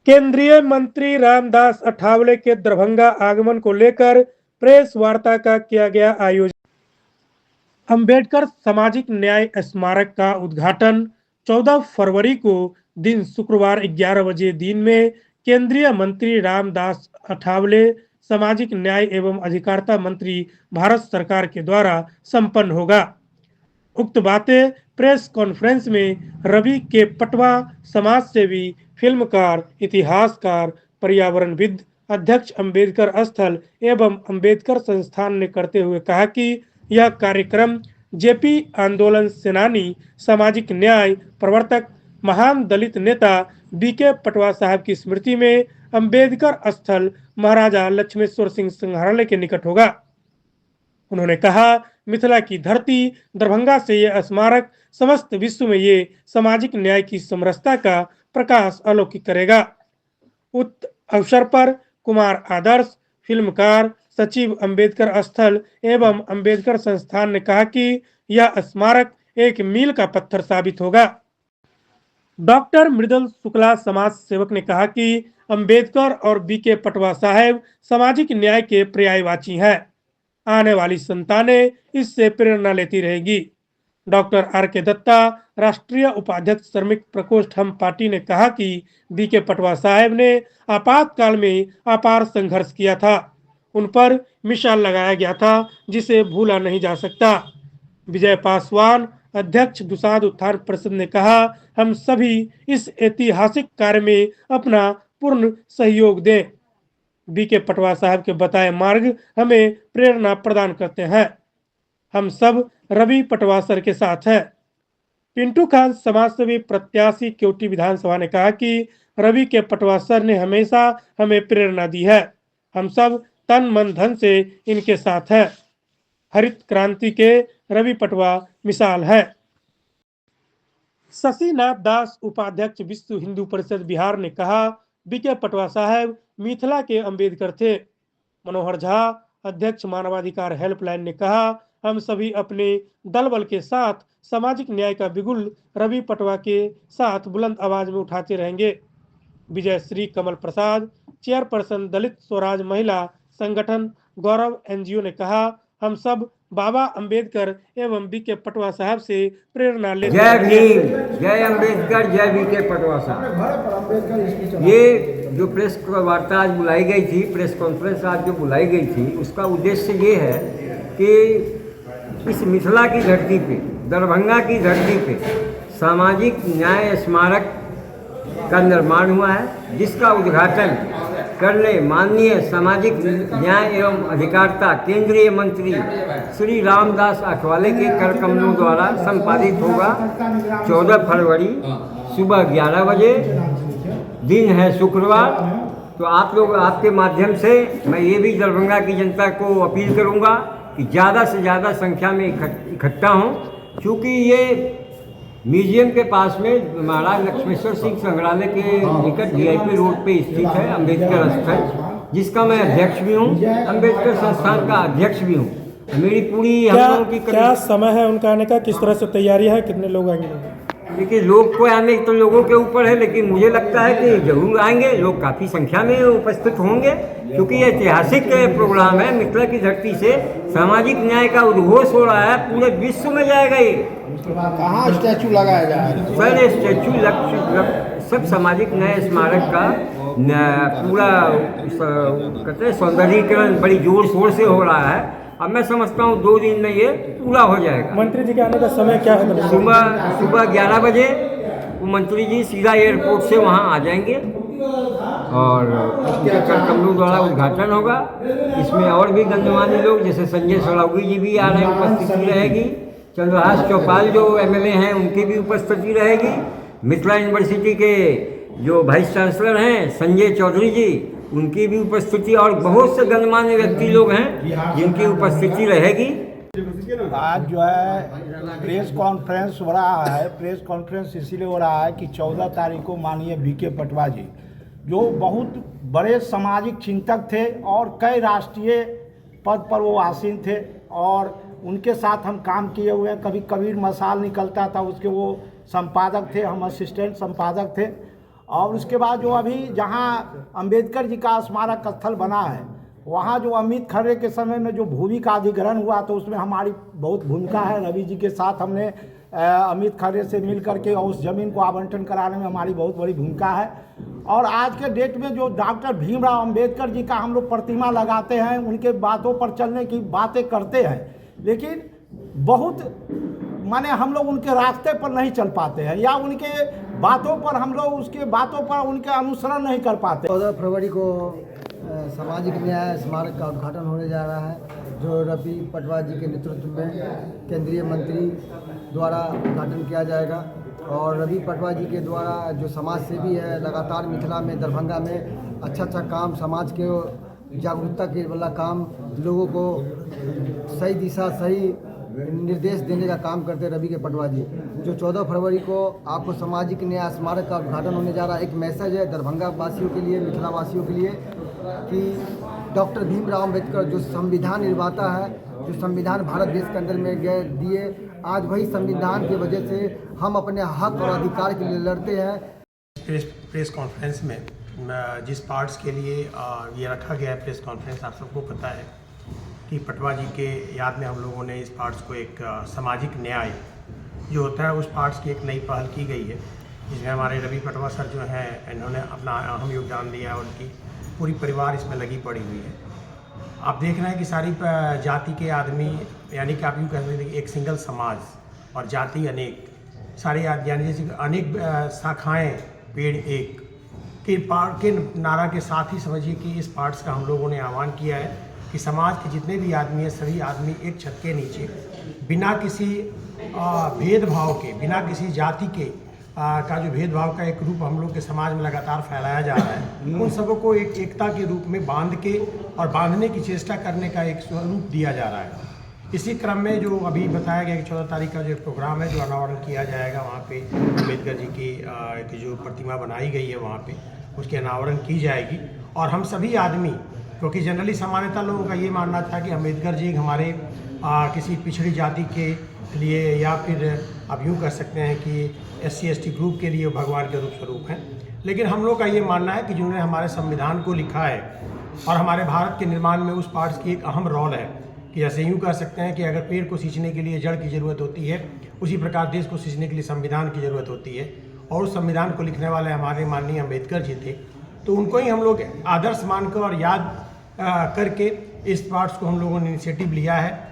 केंद्रीय मंत्री रामदास अठावले के दरभंगा आगमन को लेकर प्रेस वार्ता का किया गया आयोजन। अंबेडकर सामाजिक न्याय स्मारक का उद्घाटन 14 फरवरी को दिन शुक्रवार 11 बजे दिन में केंद्रीय मंत्री रामदास अठावले सामाजिक न्याय एवं अधिकारिता मंत्री भारत सरकार के द्वारा संपन्न होगा। उक्त बातें प्रेस कॉन्फ्रेंस में रवि के पटवा समाजसेवी, फिल्मकार, इतिहासकार, पर्यावरणविद, अध्यक्ष अंबेडकर स्थल एवं अंबेडकर संस्थान ने करते हुए कहा कि यह कार्यक्रम जेपी आंदोलन सेनानी, सामाजिक न्याय प्रवर्तक, महान दलित नेता बीके पटवा साहब की स्मृति में अंबेडकर स्थल महाराजा लक्ष्मेश्वर सिंह संग्रहालय के निकट होगा। उन्होंने कहा, मिथिला की धरती दरभंगा से यह स्मारक समस्त विश्व में ये सामाजिक न्याय की समरसता का प्रकाश अलौकिक करेगा। उक्त अवसर पर कुमार आदर्श, फिल्मकार, सचिव अंबेडकर स्थल एवं अंबेडकर संस्थान ने कहा कि यह स्मारक एक मील का पत्थर साबित होगा। डॉक्टर मृदुल शुक्ला समाज सेवक ने कहा कि अंबेडकर और बीके पटवा साहब सामाजिक न्याय के पर्यायवाची हैं। आने वाली संतानें इससे प्रेरणा लेती रहेगी। डॉक्टर आर के दत्ता, राष्ट्रीय उपाध्यक्ष श्रमिक प्रकोष्ठ हम पार्टी ने कहा कि बीके पटवा साहब ने आपातकाल में अपार संघर्ष किया था। उन पर मिसाल लगाया गया था जिसे भूला नहीं जा सकता। विजय पासवान, अध्यक्ष दुसाध उत्थान परिषद ने कहा, हम सभी इस ऐतिहासिक कार्य में अपना पूर्ण सहयोग दें। बीके पटवा साहब के बताए मार्ग हमें प्रेरणा प्रदान करते हैं। हम सब रवि पटवा सर के साथ हैं। पिंटू खान समाजसेवी प्रत्याशी क्योटी विधानसभा ने कहा कि रवि के पटवा सर ने हमेशा हमें प्रेरणा दी है। हम सब तन मन धन से इनके साथ हैं। हरित क्रांति के रवि पटवा मिसाल है। शशिनाथ दास, उपाध्यक्ष विश्व हिंदू परिषद बिहार ने कहा, बीके पटवा साहब मिथिला के अंबेडकर थे। मनोहर झा, अध्यक्ष मानवाधिकार हेल्पलाइन ने कहा, हम सभी अपने दल बल के साथ सामाजिक न्याय का बिगुल रवि पटवा के साथ बुलंद आवाज में उठाते रहेंगे। विजय श्री कमल प्रसाद, चेयरपर्सन दलित स्वराज महिला संगठन गौरव एनजीओ ने कहा, हम सब बाबा अंबेडकर एवं बीके पटवा साहब से प्रेरणा लेते हैं। जय भीम, जय अंबेडकर, जय बीके पटवा साहब। ये जो प्रेस वार्ता आज बुलाई गई थी, प्रेस कॉन्फ्रेंस आज जो बुलाई गई थी, उसका उद्देश्य ये है कि इस मिथिला की धरती पे, दरभंगा की धरती पे सामाजिक न्याय स्मारक का निर्माण हुआ है, जिसका उद्घाटन करने माननीय सामाजिक न्याय एवं अधिकारिता केंद्रीय मंत्री श्री रामदास अठावले के कर कमलों द्वारा संपादित होगा। 14 फरवरी सुबह 11 बजे, दिन है शुक्रवार। तो आप लोग, आपके माध्यम से मैं ये भी दरभंगा की जनता को अपील करूँगा कि ज़्यादा से ज़्यादा संख्या में इकट्ठा हों, क्योंकि ये म्यूजियम के पास में महाराज लक्ष्मेश्वर सिंह संग्रहालय के निकट वीआईपी रोड पे स्थित है अंबेडकर स्थल, जिसका मैं अध्यक्ष भी हूँ, अंबेडकर संस्थान का अध्यक्ष भी हूँ। मेरी पूरी हम लोगों की क्या समय है उनका आने का, किस तरह से तैयारी है, कितने लोग आएंगे? देखिए, लोग को आने तो लोगों के ऊपर है, लेकिन मुझे लगता है कि जरूर आएंगे लोग, काफ़ी संख्या में उपस्थित होंगे, क्योंकि ये ऐतिहासिक प्रोग्राम है। मिथिला की धरती से सामाजिक न्याय का उद्घोष हो रहा है, पूरे विश्व में जाएगा ये। कहाँ स्टैचू लगाया जाएगा? सर, स्टैचू सब सामाजिक न्याय स्मारक का पूरा कहते हैं सौंदर्यीकरण बड़ी जोर शोर से हो रहा है। अब मैं समझता हूँ 2 दिन में ये पूरा हो जाएगा। मंत्री जी के आने का समय क्या है? सुबह 11 बजे वो मंत्री जी सीधा एयरपोर्ट से वहाँ आ जाएंगे और कर कमलों द्वारा उद्घाटन होगा। इसमें और भी गणमान्य लोग जैसे संजय सड़ौगी जी भी आ रहे हैं, उपस्थिति रहेगी। चंद्रहास चौपाल जो एमएलए हैं उनकी भी उपस्थिति रहेगी। मिथिला यूनिवर्सिटी के जो वाइस चांसलर हैं संजय चौधरी जी, उनकी भी उपस्थिति, और बहुत से गणमान्य व्यक्ति लोग हैं जिनकी उपस्थिति रहेगी। आज जो है प्रेस कॉन्फ्रेंस हो रहा है। प्रेस कॉन्फ्रेंस इसीलिए हो रहा है कि 14 तारीख को माननीय बीके पटवा जी, जो बहुत बड़े सामाजिक चिंतक थे और कई राष्ट्रीय पद पर वो आसीन थे, और उनके साथ हम काम किए हुए हैं। कभी कबीर मसाल निकलता था, उसके वो संपादक थे, हम असिस्टेंट संपादक थे। और उसके बाद जो अभी जहाँ अंबेडकर जी का स्मारक स्थल बना है, वहाँ जो अमित खरे के समय में जो भूमि का अधिग्रहण हुआ तो उसमें हमारी बहुत भूमिका है। रवि जी के साथ हमने अमित खरे से मिल करके और उस ज़मीन को आवंटन कराने में हमारी बहुत बड़ी भूमिका है। और आज के डेट में जो डॉक्टर भीमराव अंबेडकर जी का हम लोग प्रतिमा लगाते हैं, उनके बातों पर चलने की बातें करते हैं, लेकिन बहुत माने हम लोग उनके रास्ते पर नहीं चल पाते हैं या उनके बातों पर हम लोग उसके बातों पर उनके अनुसरण नहीं कर पाते। 14 फरवरी को सामाजिक न्याय स्मारक का उद्घाटन होने जा रहा है, जो रवि पटवा जी के नेतृत्व में केंद्रीय मंत्री द्वारा उद्घाटन किया जाएगा। और रवि पटवा जी के द्वारा जो समाज सेवी है, लगातार मिथिला में, दरभंगा में अच्छा काम, समाज के जागरूकता के वाला काम, लोगों को सही दिशा, सही निर्देश देने का काम करते रवि के पटवा जी। जो 14 फरवरी को आपको सामाजिक न्याय स्मारक का उद्घाटन होने जा रहा है, एक मैसेज है दरभंगा वासियों के लिए, मिथिला वासियों के लिए कि डॉक्टर भीमराव अंबेडकर जो संविधान निर्माता है, जो संविधान भारत देश के अंदर में दिए, आज वही संविधान की वजह से हम अपने हक और अधिकार के लिए लड़ते हैं। प्रेस कॉन्फ्रेंस में जिस पार्ट्स के लिए ये रखा गया है प्रेस कॉन्फ्रेंस, आप सबको पता है कि पटवा जी के याद में हम लोगों ने इस पार्ट्स को एक सामाजिक न्याय जो होता है उस पार्ट्स की एक नई पहल की गई है, जिसमें हमारे रवि पटवा सर जो हैं इन्होंने अपना अहम योगदान दिया है। उनकी पूरी परिवार इसमें लगी पड़ी हुई है। आप देख रहे हैं कि सारी जाति के आदमी, यानी कि आप यूँ कह सकते हैं कि एक सिंगल समाज और जाति अनेक, सारे यानी जैसे अनेक शाखाएँ पेड़ एक के नारा के साथ ही समझिए कि इस पार्ट्स का हम लोगों ने आह्वान किया है कि समाज के जितने भी आदमी हैं, सभी आदमी एक छत के नीचे बिना किसी भेदभाव के, बिना किसी जाति के का जो भेदभाव का एक रूप हम लोग के समाज में लगातार फैलाया जा रहा है, उन सबों को एक एकता के रूप में बांध के और बांधने की चेष्टा करने का एक स्वरूप दिया जा रहा है। इसी क्रम में जो अभी बताया गया कि 14 तारीख का जो प्रोग्राम है, जो अनावरण किया जाएगा, वहाँ पे अम्बेडकर जी की एक जो प्रतिमा बनाई गई है वहाँ पे उसकी अनावरण की जाएगी। और हम सभी आदमी, क्योंकि जनरली सामान्यतः लोगों का ये मानना था कि अम्बेडकर जी हमारे किसी पिछड़ी जाति के लिए या फिर आप यूँ कह सकते हैं कि SC/ST ग्रुप के लिए भगवान के रूप स्वरूप हैं, लेकिन हम लोग का ये मानना है कि जिन्होंने हमारे संविधान को लिखा है और हमारे भारत के निर्माण में उस पार्ट्स की एक अहम रोल है कि जैसे यूँ कह सकते हैं कि अगर पेड़ को सींचने के लिए जड़ की ज़रूरत होती है, उसी प्रकार देश को सींचने के लिए संविधान की ज़रूरत होती है। और उस संविधान को लिखने वाले हमारे माननीय अम्बेडकर जी थे, तो उनको ही हम लोग आदर्श मानकर और याद करके इस पार्ट्स को हम लोगों ने इनिशिएटिव लिया है।